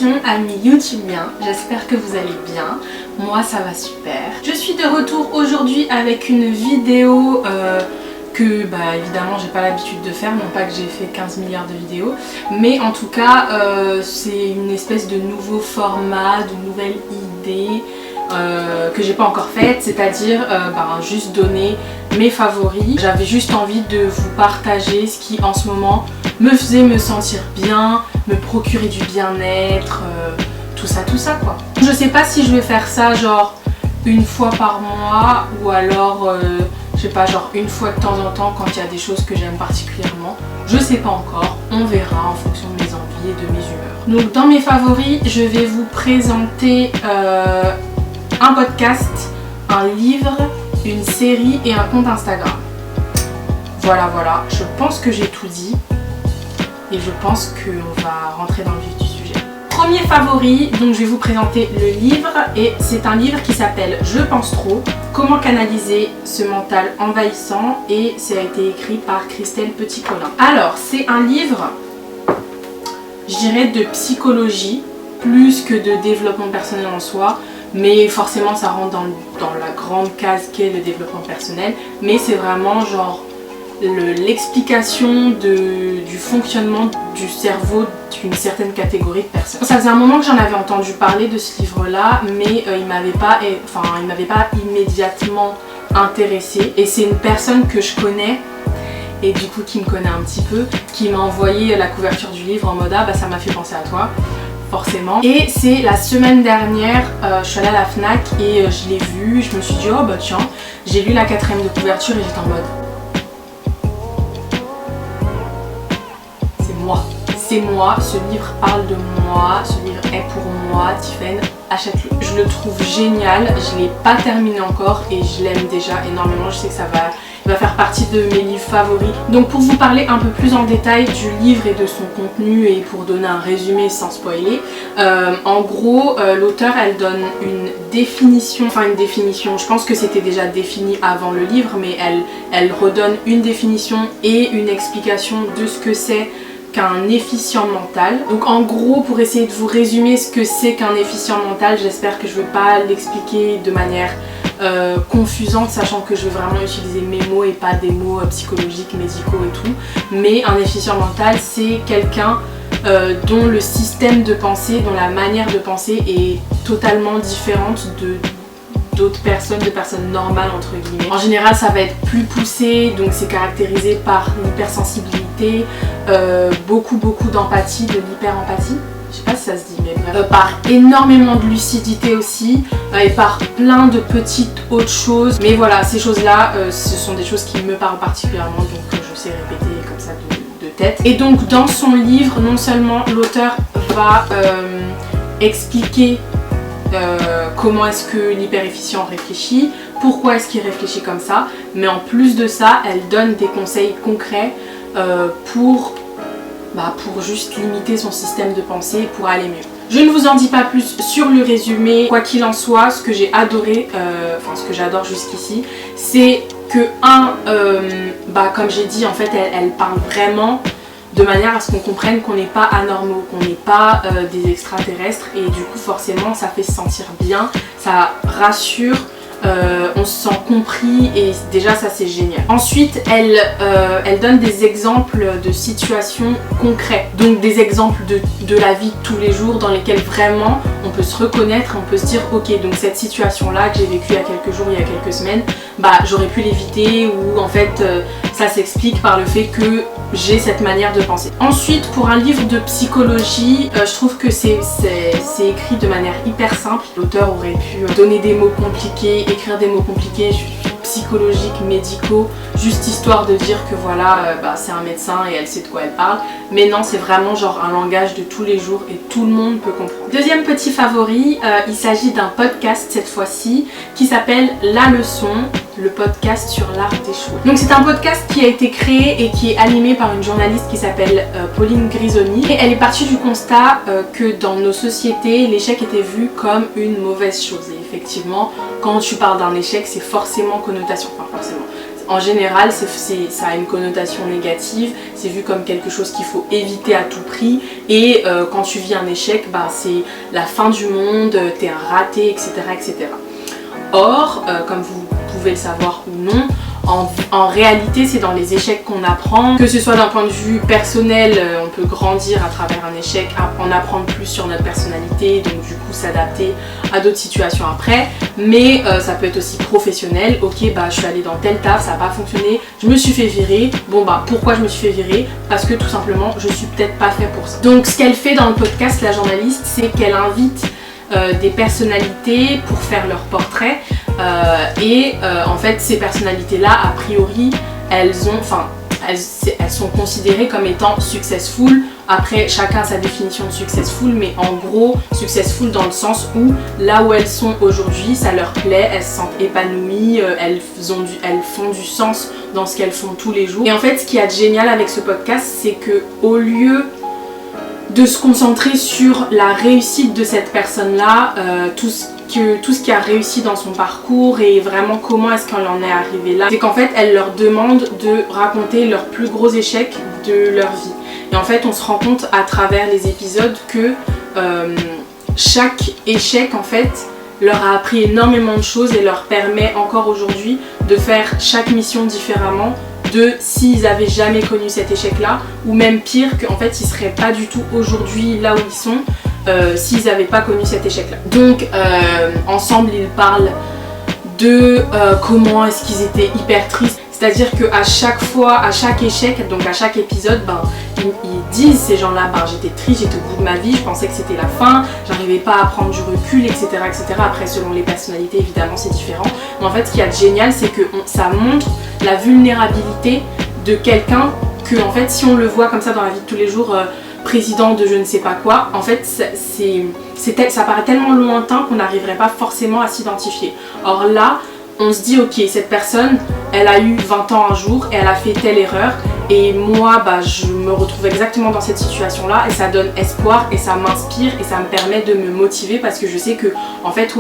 Salutations amis youtubiens, j'espère que vous allez bien, moi ça va super. Je suis de retour aujourd'hui avec une vidéo que évidemment j'ai pas l'habitude de faire, non pas que j'ai fait 15 milliards de vidéos, mais en tout cas c'est une espèce de nouveau format, de nouvelle idée que j'ai pas encore faite, c'est-à-dire juste donner mes favoris. J'avais juste envie de vous partager ce qui en ce moment me faisait me sentir bien, me procurer du bien-être, tout ça quoi. Je sais pas si je vais faire ça genre une fois par mois ou alors je sais pas, genre une fois de temps en temps quand il y a des choses que j'aime particulièrement. Je sais pas encore, on verra en fonction de mes envies et de mes humeurs. Donc dans mes favoris, je vais vous présenter un podcast, un livre, une série et un compte Instagram. Voilà, je pense que j'ai tout dit et je pense qu'on va rentrer dans le vif du sujet. Premier favori, donc je vais vous présenter le livre et c'est un livre qui s'appelle Je pense trop, comment canaliser ce mental envahissant et ça a été écrit par Christelle Petit-Colin. Alors c'est un livre, je dirais de psychologie plus que de développement personnel en soi, mais forcément ça rentre dans la grande case qu'est le développement personnel, mais c'est vraiment genre l'explication du fonctionnement du cerveau d'une certaine catégorie de personnes. Ça faisait un moment que j'en avais entendu parler de ce livre-là, mais il m'avait pas immédiatement intéressée. Et c'est une personne que je connais, et du coup qui me connaît un petit peu, qui m'a envoyé la couverture du livre en mode ah ça m'a fait penser à toi, forcément. Et c'est la semaine dernière, je suis allée à la Fnac et je l'ai vu, je me suis dit oh bah tiens, j'ai lu la 4e de couverture et j'étais en mode c'est moi, ce livre parle de moi, ce livre est pour moi, Tiffen, achète-le. Je le trouve génial, je ne l'ai pas terminé encore et je l'aime déjà énormément, je sais que il va faire partie de mes livres favoris. Donc pour vous parler un peu plus en détail du livre et de son contenu et pour donner un résumé sans spoiler, en gros l'auteur elle donne une définition, je pense que c'était déjà défini avant le livre, mais elle redonne une définition et une explication de ce que c'est qu'un efficient mental. Donc en gros, pour essayer de vous résumer ce que c'est qu'un efficient mental, j'espère que je ne vais pas l'expliquer de manière confusante, sachant que je vais vraiment utiliser mes mots et pas des mots psychologiques, médicaux et tout. Mais un efficient mental, c'est quelqu'un dont le système de pensée, dont la manière de penser est totalement différente d'autres personnes, de personnes normales entre guillemets. En général ça va être plus poussé, donc c'est caractérisé par l'hypersensibilité, beaucoup d'empathie, de l'hyper-empathie, je sais pas si ça se dit mais bref, par énormément de lucidité aussi, et par plein de petites autres choses. Mais voilà, ces choses là, ce sont des choses qui me parlent particulièrement, donc je sais répéter comme ça de tête. Et donc dans son livre, non seulement l'auteur va expliquer comment est-ce que l'hyper-efficient réfléchit, pourquoi est-ce qu'il réfléchit comme ça, mais en plus de ça, elle donne des conseils concrets pour juste limiter son système de pensée pour aller mieux. Je ne vous en dis pas plus sur le résumé. Quoi qu'il en soit, ce que j'ai adoré, ce que j'adore jusqu'ici, c'est que comme j'ai dit, en fait, elle parle vraiment de manière à ce qu'on comprenne qu'on n'est pas anormaux, qu'on n'est pas des extraterrestres, et du coup forcément ça fait se sentir bien, ça rassure, on se sent compris et déjà ça c'est génial. Ensuite elle donne des exemples de situations concrètes, donc des exemples de la vie de tous les jours dans lesquels vraiment on peut se reconnaître, on peut se dire ok, donc cette situation là que j'ai vécue il y a quelques jours, il y a quelques semaines, j'aurais pu l'éviter, ou en fait ça s'explique par le fait que j'ai cette manière de penser. Ensuite, pour un livre de psychologie, je trouve que c'est écrit de manière hyper simple. L'auteur aurait pu donner des mots compliqués, écrire des mots compliqués, psychologiques, médicaux, juste histoire de dire que voilà, c'est un médecin et elle sait de quoi elle parle. Mais non, c'est vraiment genre un langage de tous les jours et tout le monde peut comprendre. Deuxième petit favori, il s'agit d'un podcast cette fois-ci qui s'appelle La Leçon, le podcast sur l'art d'échouer. Donc c'est un podcast qui a été créé et qui est animé par une journaliste qui s'appelle Pauline Grisoni, et elle est partie du constat que dans nos sociétés, l'échec était vu comme une mauvaise chose. Et effectivement, quand tu parles d'un échec, c'est forcément connotation, enfin forcément, en général ça a une connotation négative, c'est vu comme quelque chose qu'il faut éviter à tout prix et quand tu vis un échec, c'est la fin du monde, t'es un raté, etc. etc. Or, comme vous pouvez le savoir ou non, en réalité c'est dans les échecs qu'on apprend, que ce soit d'un point de vue personnel, on peut grandir à travers un échec, en apprendre plus sur notre personnalité, donc du coup s'adapter à d'autres situations après, mais ça peut être aussi professionnel. Ok, je suis allée dans tel taf, ça n'a pas fonctionné, je me suis fait virer, pourquoi je me suis fait virer? Parce que tout simplement je suis peut-être pas fait pour ça. Donc ce qu'elle fait dans le podcast, la journaliste, c'est qu'elle invite des personnalités pour faire leur portrait en fait ces personnalités là a priori elles sont considérées comme étant successful. Après chacun a sa définition de successful, mais en gros successful dans le sens où là où elles sont aujourd'hui ça leur plaît, elles se sentent épanouies, elles font du sens dans ce qu'elles font tous les jours. Et en fait ce qui est génial avec ce podcast, c'est que au lieu de se concentrer sur la réussite de cette personne-là, tout ce qui a réussi dans son parcours et vraiment comment est-ce qu'elle en est arrivée là, c'est qu'en fait elle leur demande de raconter leurs plus gros échecs de leur vie. Et en fait on se rend compte à travers les épisodes que chaque échec en fait leur a appris énormément de choses et leur permet encore aujourd'hui de faire chaque mission différemment de s'ils avaient jamais connu cet échec là, ou même pire qu'en fait ils seraient pas du tout aujourd'hui là où ils sont s'ils n'avaient pas connu cet échec là. Donc ensemble ils parlent de comment est-ce qu'ils étaient hyper tristes, c'est-à-dire qu'à chaque fois, à chaque échec, donc à chaque épisode, ils disent ces gens-là, j'étais triste, j'étais au bout de ma vie, je pensais que c'était la fin, j'arrivais pas à prendre du recul, etc. etc. Après selon les personnalités évidemment c'est différent, mais en fait ce qu'il y a de génial c'est que ça montre la vulnérabilité de quelqu'un que en fait si on le voit comme ça dans la vie de tous les jours, président de je ne sais pas quoi, en fait ça paraît tellement lointain qu'on n'arriverait pas forcément à s'identifier. Or là on se dit ok, cette personne elle a eu 20 ans un jour et elle a fait telle erreur et moi je me retrouve exactement dans cette situation là et ça donne espoir et ça m'inspire et ça me permet de me motiver parce que je sais que en fait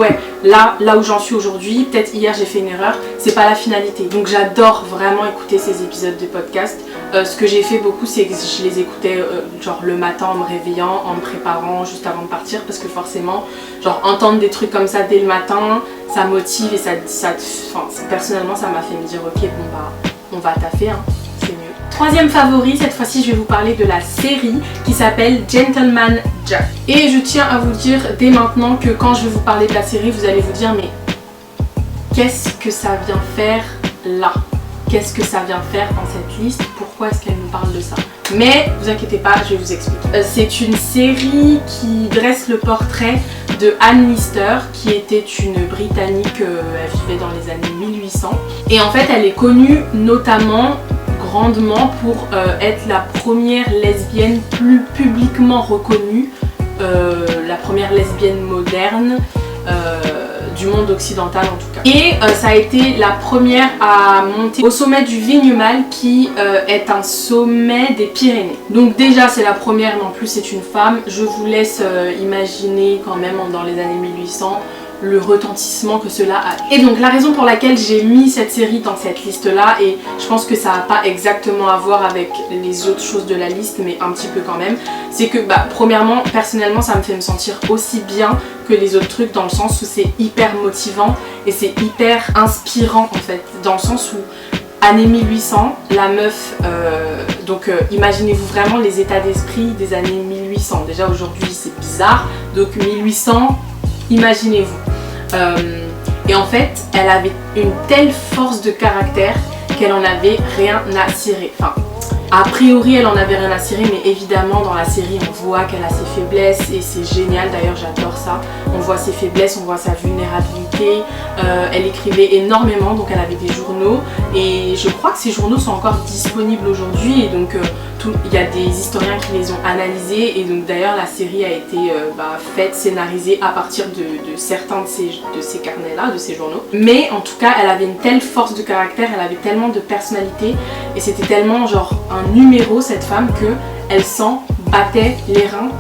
là où j'en suis aujourd'hui, peut-être hier j'ai fait une erreur, c'est pas la finalité. Donc j'adore vraiment écouter ces épisodes de podcast. Ce que j'ai fait beaucoup c'est que je les écoutais genre le matin en me réveillant, en me préparant juste avant de partir parce que forcément genre entendre des trucs comme ça dès le matin ça motive et personnellement ça m'a fait me dire ok on va taffer c'est mieux. Troisième favori, cette fois-ci je vais vous parler de la série qui s'appelle Gentleman Jack. Et je tiens à vous dire dès maintenant que quand je vais vous parler de la série vous allez vous dire mais qu'est-ce que ça vient faire là? Qu'est-ce que ça vient faire dans cette liste? Pourquoi est-ce qu'elle nous parle de ça? Mais vous inquiétez pas, je vais vous expliquer. C'est une série qui dresse le portrait de Anne Lister qui était une Britannique, elle vivait dans les années 1800 et en fait elle est connue notamment grandement pour être la première lesbienne plus publiquement reconnue, la première lesbienne moderne du monde occidental en tout cas. Et ça a été la première à monter au sommet du Vignemale qui est un sommet des Pyrénées. Donc déjà c'est la première mais en plus c'est une femme. Je vous laisse imaginer quand même dans les années 1800 le retentissement que cela a. Et donc la raison pour laquelle j'ai mis cette série dans cette liste là, et je pense que ça n'a pas exactement à voir avec les autres choses de la liste mais un petit peu quand même, c'est que premièrement personnellement ça me fait me sentir aussi bien que les autres trucs dans le sens où c'est hyper motivant et c'est hyper inspirant en fait, dans le sens où années 1800, la meuf, imaginez-vous vraiment les états d'esprit des années 1800. Déjà aujourd'hui c'est bizarre, donc 1800, imaginez-vous. Et en fait, elle avait une telle force de caractère qu'elle en avait rien à cirer. Enfin, a priori, elle en avait rien à cirer, mais évidemment, dans la série, on voit qu'elle a ses faiblesses et c'est génial. D'ailleurs, j'adore ça. On voit ses faiblesses, on voit sa vulnérabilité. Elle écrivait énormément, donc elle avait des journaux et je crois que ces journaux sont encore disponibles aujourd'hui et donc il y a des historiens qui les ont analysés et donc d'ailleurs la série a été faite, scénarisée à partir de certains de ces carnets-là, de ces journaux. Mais en tout cas, elle avait une telle force de caractère, elle avait tellement de personnalité et c'était tellement genre un numéro cette femme que elle s'en battait les reins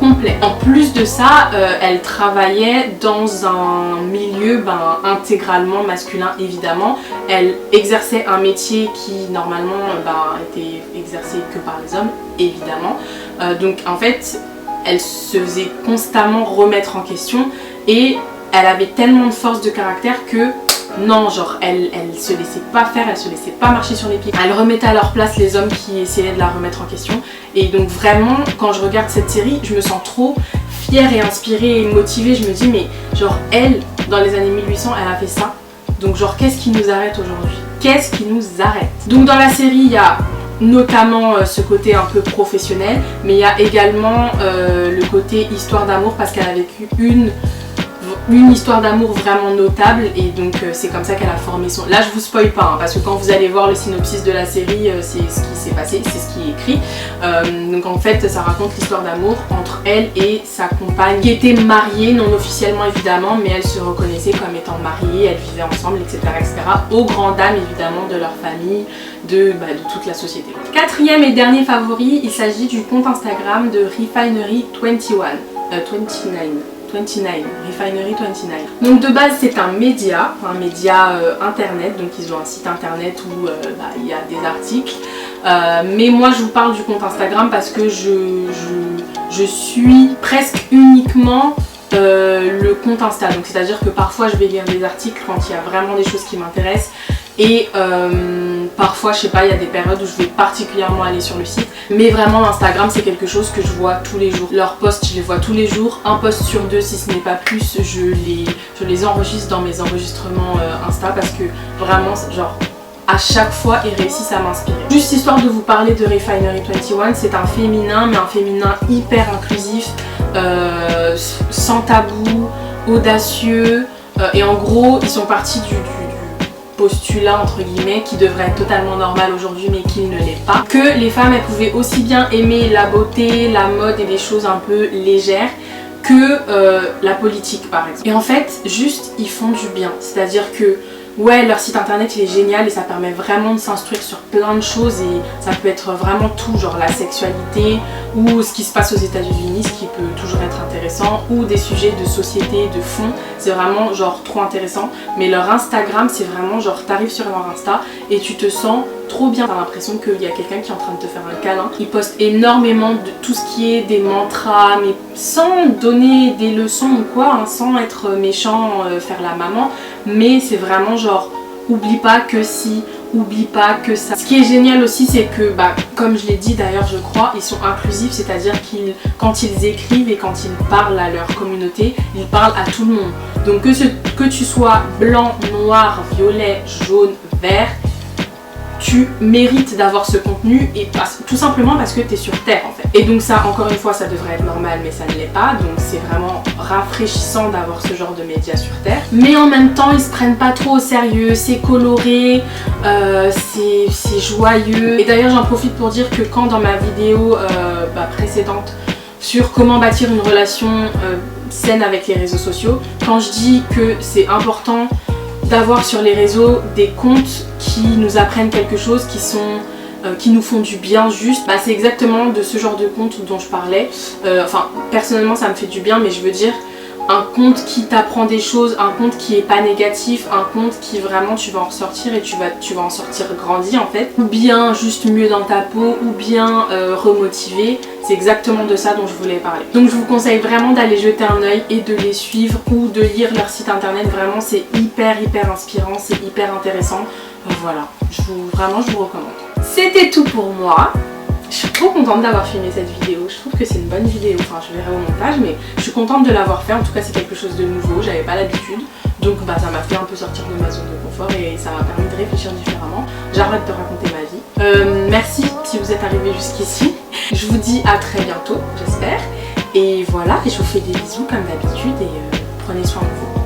complet. En plus de ça, elle travaillait dans un milieu intégralement masculin évidemment. Elle exerçait un métier qui normalement était exercé que par les hommes évidemment. Donc en fait, elle se faisait constamment remettre en question et elle avait tellement de force de caractère que non, genre elle se laissait pas faire, elle se laissait pas marcher sur les pieds. Elle remettait à leur place les hommes qui essayaient de la remettre en question. Et donc vraiment, quand je regarde cette série, je me sens trop fière et inspirée et motivée. Je me dis mais genre elle, dans les années 1800, elle a fait ça. Donc genre qu'est-ce qui nous arrête aujourd'hui? Qu'est-ce qui nous arrête? Donc dans la série, il y a notamment ce côté un peu professionnel, mais il y a également le côté histoire d'amour parce qu'elle a vécu une histoire d'amour vraiment notable et donc c'est comme ça qu'elle a formé son... Là je vous spoil pas parce que quand vous allez voir le synopsis de la série c'est ce qui s'est passé, c'est ce qui est écrit. Donc en fait ça raconte l'histoire d'amour entre elle et sa compagne qui était mariée, non officiellement évidemment, mais elle se reconnaissait comme étant mariée, elles vivaient ensemble etc. Au grand dam évidemment de leur famille, de toute la société. Quatrième et dernier favori, il s'agit du compte Instagram de Refinery 29, Refinery 29. Donc de base c'est un média internet, donc ils ont un site internet où il y a des articles. Mais moi je vous parle du compte Instagram parce que je suis presque uniquement le compte Insta. Donc c'est à dire que parfois je vais lire des articles quand il y a vraiment des choses qui m'intéressent. Et parfois, je sais pas, il y a des périodes où je vais particulièrement aller sur le site. Mais vraiment, Instagram, c'est quelque chose que je vois tous les jours. Leurs posts, je les vois tous les jours. Un post sur deux, si ce n'est pas plus, je les enregistre dans mes enregistrements Insta parce que vraiment, genre, à chaque fois, ils réussissent à m'inspirer. Juste histoire de vous parler de Refinery 21, c'est un féminin, mais un féminin hyper inclusif, sans tabou, audacieux. Et en gros, ils sont partis du postulat entre guillemets qui devrait être totalement normal aujourd'hui mais qui ne l'est pas, que les femmes elles pouvaient aussi bien aimer la beauté, la mode et des choses un peu légères que la politique par exemple. Et en fait juste ils font du bien, c'est à dire que ouais leur site internet il est génial et ça permet vraiment de s'instruire sur plein de choses et ça peut être vraiment tout, genre la sexualité ou ce qui se passe aux États-Unis, ce qui peut toujours être intéressant, ou des sujets de société, de fond, c'est vraiment genre trop intéressant. Mais leur Instagram c'est vraiment genre t'arrives sur leur Insta et tu te sens trop bien, t'as l'impression qu'il y a quelqu'un qui est en train de te faire un câlin. Ils postent énormément de tout ce qui est des mantras mais sans donner des leçons ou quoi, hein, sans être méchant, faire la maman, mais c'est vraiment genre oublie pas que si, oublie pas que ça. Ce qui est génial aussi c'est que comme je l'ai dit d'ailleurs je crois, ils sont inclusifs, c'est-à-dire qu'ils quand ils écrivent et quand ils parlent à leur communauté, ils parlent à tout le monde. Donc que tu sois blanc, noir, violet, jaune, vert, tu mérites d'avoir ce contenu et tout simplement parce que tu es sur Terre en fait. Et donc ça, encore une fois, ça devrait être normal mais ça ne l'est pas, donc c'est vraiment rafraîchissant d'avoir ce genre de médias sur Terre. Mais en même temps, ils se prennent pas trop au sérieux, c'est coloré, c'est joyeux. Et d'ailleurs j'en profite pour dire que quand dans ma vidéo précédente sur comment bâtir une relation saine avec les réseaux sociaux, quand je dis que c'est important d'avoir sur les réseaux des comptes qui nous apprennent quelque chose, qui nous font du bien juste, c'est exactement de ce genre de compte dont je parlais. Enfin personnellement ça me fait du bien, mais je veux dire un compte qui t'apprend des choses, un compte qui est pas négatif, un compte qui vraiment tu vas en ressortir et tu vas en sortir grandi en fait, ou bien juste mieux dans ta peau, ou bien remotivé. C'est exactement de ça dont je voulais parler. Donc je vous conseille vraiment d'aller jeter un œil et de les suivre ou de lire leur site internet. Vraiment c'est hyper inspirant, c'est hyper intéressant. Voilà, vraiment je vous recommande. C'était tout pour moi. Je suis trop contente d'avoir filmé cette vidéo, je trouve que c'est une bonne vidéo, enfin je verrai au montage, mais je suis contente de l'avoir fait, en tout cas c'est quelque chose de nouveau, j'avais pas l'habitude, donc ça m'a fait un peu sortir de ma zone de confort et ça m'a permis de réfléchir différemment. J'arrête de raconter ma vie. Merci si vous êtes arrivés jusqu'ici, je vous dis à très bientôt, j'espère, et voilà, et je vous fais des bisous comme d'habitude et prenez soin de vous.